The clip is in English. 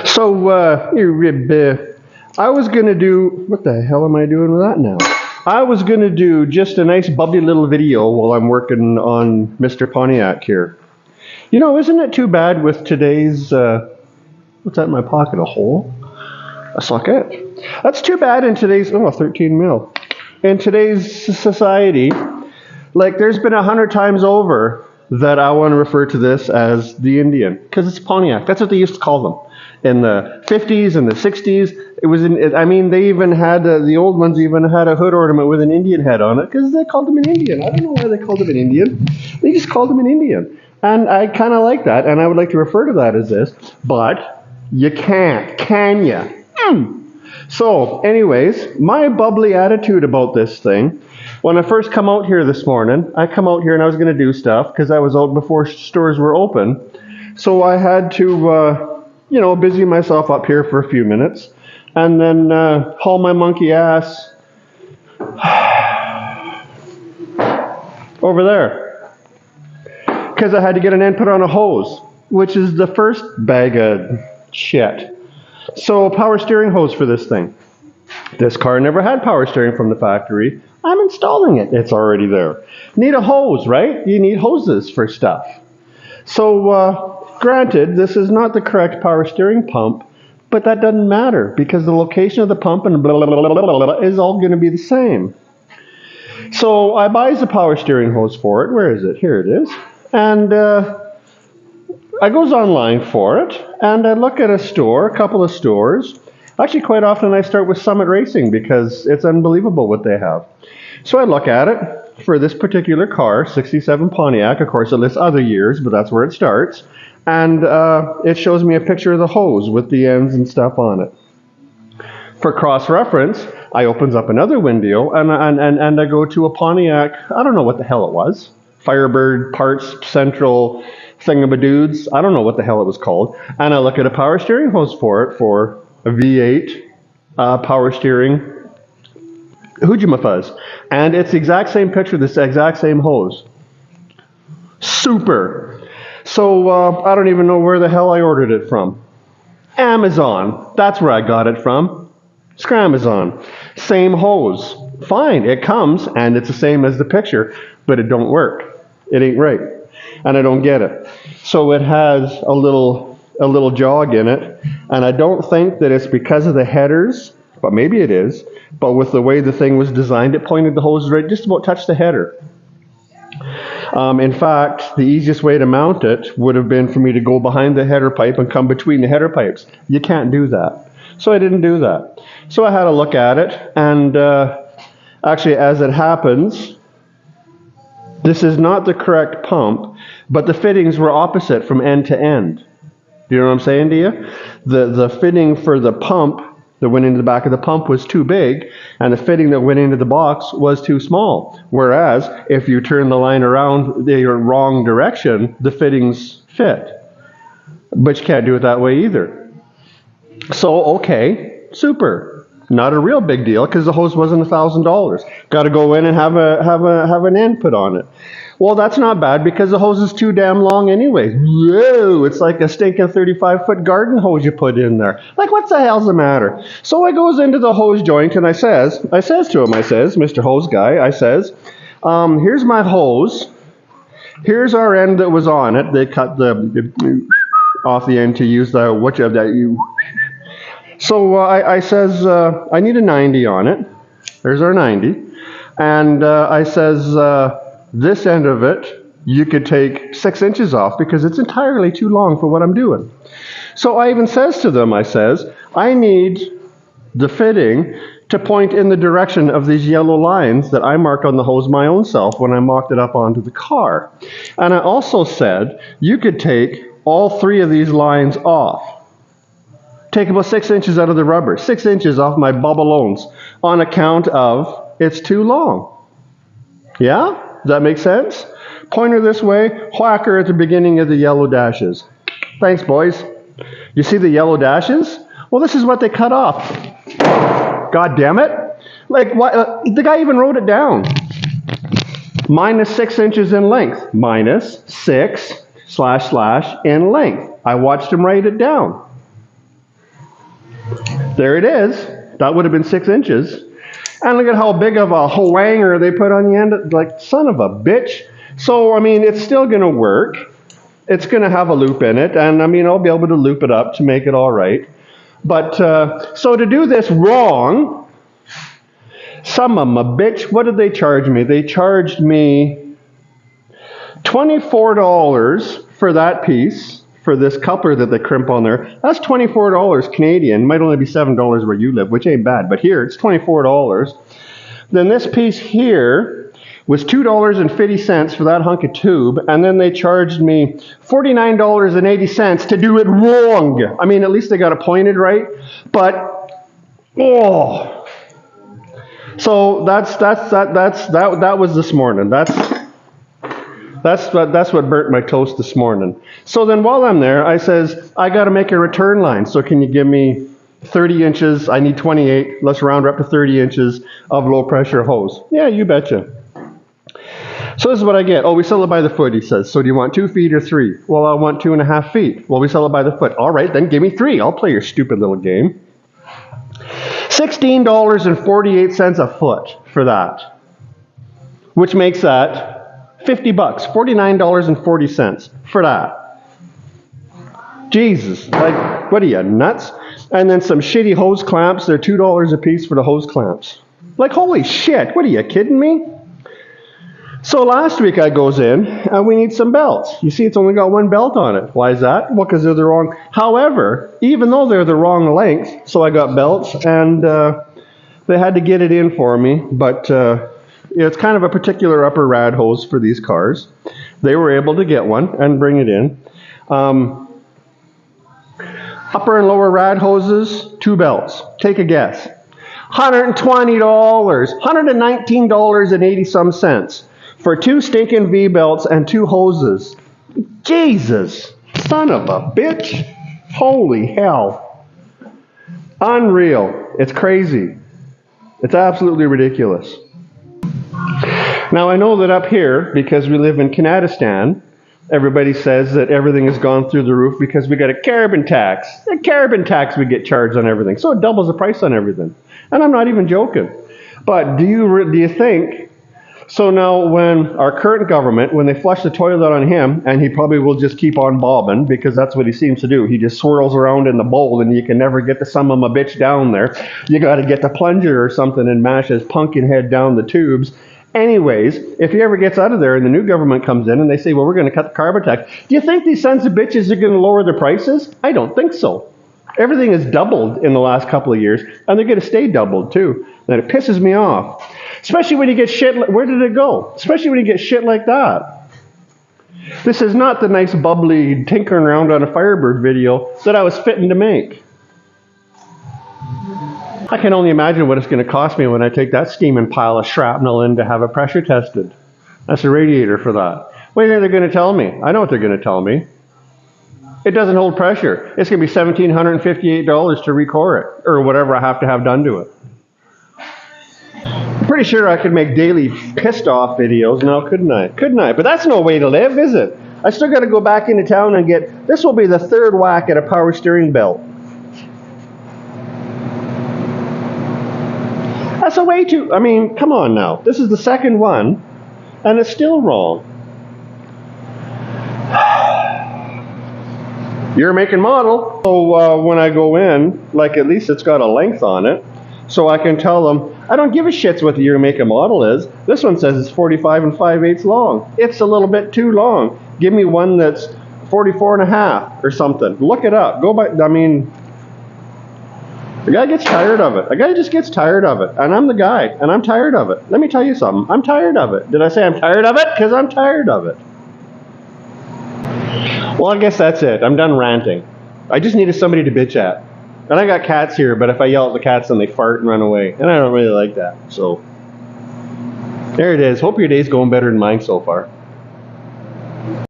So, I was going to do, what the hell am I doing with that now? I was going to do just a nice bubbly little video while I'm working on Mr. Pontiac here. You know, isn't it too bad with today's, what's that in my pocket, a hole? A socket? That's too bad in today's, 13 mil. In today's society, like there's been 100 times over that I want to refer to this as the Indian, because it's Pontiac. That's what they used to call them. In the 50s and the 60s, it was they even had, the old ones even had a hood ornament with an Indian head on it, because they called him an Indian. I don't know why they called him an Indian. They just called him an Indian. And I kind of like that, and I would like to refer to that as this, but you can't, can you? So, anyways, my bubbly attitude about this thing, when I first come out here this morning, I come out here and I was going to do stuff, because I was out before stores were open, so I had to, busy myself up here for a few minutes, and then haul my monkey ass over there. Because I had to get an input on a hose, which is the first bag of shit. So, power steering hose for this thing. This car never had power steering from the factory. I'm installing it. It's already there. Need a hose, right? You need hoses for stuff. So, granted, this is not the correct power steering pump, but that doesn't matter because the location of the pump and blah, blah, blah, blah, blah, blah, is all going to be the same. So I buys a power steering hose for it. Where is it? Here it is. And I goes online for it, and I look at a couple of stores. Actually, quite often I start with Summit Racing because it's unbelievable what they have. So I look at it. For this particular car, 67 Pontiac, of course it lists other years, but that's where it starts. And it shows me a picture of the hose with the ends and stuff on it. For cross-reference, I opens up another window and I go to a Pontiac, I don't know what the hell it was, Firebird Parts Central Thingamadoods, I don't know what the hell it was called. And I look at a power steering hose for it, for a V8 power steering Hoojimafuzz. And it's the exact same picture, this exact same hose. Super. So I don't even know where the hell I ordered it from. Amazon. That's where I got it from. Scramazon. Same hose. Fine. It comes and it's the same as the picture, but it don't work. It ain't right. And I don't get it. So it has a little jog in it, and I don't think that it's because of the headers, but maybe it is. But with the way the thing was designed, it pointed the hose right just about touched the header. In fact, the easiest way to mount it would have been for me to go behind the header pipe and come between the header pipes. You can't do that. So I didn't do that. So I had a look at it, and actually, as it happens, this is not the correct pump, but the fittings were opposite from end to end. Do you know what I'm saying to you? The fitting for the pump that went into the back of the pump was too big, and the fitting that went into the box was too small. Whereas, if you turn the line around the wrong direction, the fittings fit. But you can't do it that way either. So, okay, super. Not a real big deal, because the hose wasn't $1,000. Got to go in and have an input on it. Well, that's not bad because the hose is too damn long anyway. Whoa, it's like a stinking 35-foot garden hose you put in there. Like, what the hell's the matter? So I goes into the hose joint and I says to him, Mr. Hose Guy, I says, here's my hose. Here's our end that was on it. They cut the off the end to use the whichever that you. So I says, I need a 90 on it. There's our 90. And I says, this end of it, you could take 6 inches off because it's entirely too long for what I'm doing. So I even says to them, I need the fitting to point in the direction of these yellow lines that I marked on the hose my own self when I mocked it up onto the car. And I also said, you could take all 3 of these lines off. Take about 6 inches out of the rubber, 6 inches off my bubalones on account of it's too long. Yeah? Does that make sense? Pointer this way, whacker at the beginning of the yellow dashes. Thanks, boys. You see the yellow dashes? Well, this is what they cut off. God damn it. Like, what? The guy even wrote it down. -6 inches in length. -6 / in length. I watched him write it down. There it is. That would have been 6 inches. And look at how big of a hanger they put on the end. Like, son of a bitch. So, I mean, it's still going to work. It's going to have a loop in it. And, I mean, I'll be able to loop it up to make it all right. But, so to do this wrong, son of a bitch, what did they charge me? They charged me $24 for that piece, for this coupler that they crimp on there. That's $24 Canadian. Might only be $7 where you live, which ain't bad. But here, it's $24. Then this piece here was $2.50 for that hunk of tube, and then they charged me $49.80 to do it wrong. I mean, at least they got it pointed right, but oh. So that was this morning. That's what burnt my toast this morning. So then while I'm there, I says, I got to make a return line. So can you give me 30 inches? I need 28. Let's round her up to 30 inches of low pressure hose. Yeah, you betcha. So this is what I get. Oh, we sell it by the foot, he says. So do you want 2 feet or 3? Well, I want 2.5 feet. Well, we sell it by the foot. All right, then give me 3. I'll play your stupid little game. $16.48 a foot for that, which makes that $50, $49.40 for that. Jesus, like, what are you, nuts? And then some shitty hose clamps. They're $2 a piece for the hose clamps. Like, holy shit, what are you kidding me? So last week I goes in, and we need some belts. You see, it's only got 1 belt on it. Why is that? Well, because they're the wrong. However, even though they're the wrong length, so I got belts, and they had to get it in for me. But it's kind of a particular upper rad hose for these cars. They were able to get one and bring it in. Upper and lower rad hoses, 2 belts. Take a guess. $120, $119.80 some cents. For 2 stinking V-belts and 2 hoses. Jesus, son of a bitch. Holy hell. Unreal. It's crazy. It's absolutely ridiculous. Now I know that up here, because we live in Canadistan, everybody says that everything has gone through the roof because we got a carbon tax. A carbon tax we get charged on everything. So it doubles the price on everything. And I'm not even joking. But do you think... So now when our current government, when they flush the toilet on him, and he probably will just keep on bobbing, because that's what he seems to do. He just swirls around in the bowl, and you can never get the son of a bitch down there. You got to get the plunger or something and mash his pumpkin head down the tubes. Anyways, if he ever gets out of there and the new government comes in and they say, well, we're going to cut the carbon tax, do you think these sons of bitches are going to lower their prices? I don't think so. Everything has doubled in the last couple of years, and they're going to stay doubled too. And it pisses me off. Especially when you get shit, where did it go? Especially when you get shit like that. This is not the nice bubbly tinkering around on a Firebird video that I was fitting to make. I can only imagine what it's going to cost me when I take that steaming pile of shrapnel in to have it pressure tested. That's a radiator for that. What do you think they're going to tell me? I know what they're going to tell me. It doesn't hold pressure. It's going to be $1,758 to recore it, or whatever I have to have done to it. I'm pretty sure I could make daily pissed off videos now, couldn't I? Couldn't I? But that's no way to live, is it? I still got to go back into town and get, this will be the 3rd whack at a power steering belt. That's a way too, I mean, come on now. This is the 2nd one, and it's still wrong. You're making model. So when I go in, like at least it's got a length on it, so I can tell them, I don't give a shit what the year, make, and model is. This one says it's 45 5/8 long. It's a little bit too long. Give me one that's 44 1/2 or something. Look it up. Go by, I mean, the guy gets tired of it. The guy just gets tired of it. And I'm the guy, and I'm tired of it. Let me tell you something. I'm tired of it. Did I say I'm tired of it? Because I'm tired of it. Well, I guess that's it. I'm done ranting. I just needed somebody to bitch at. And I got cats here, but if I yell at the cats, then they fart and run away. And I don't really like that. So, there it is. Hope your day's going better than mine so far.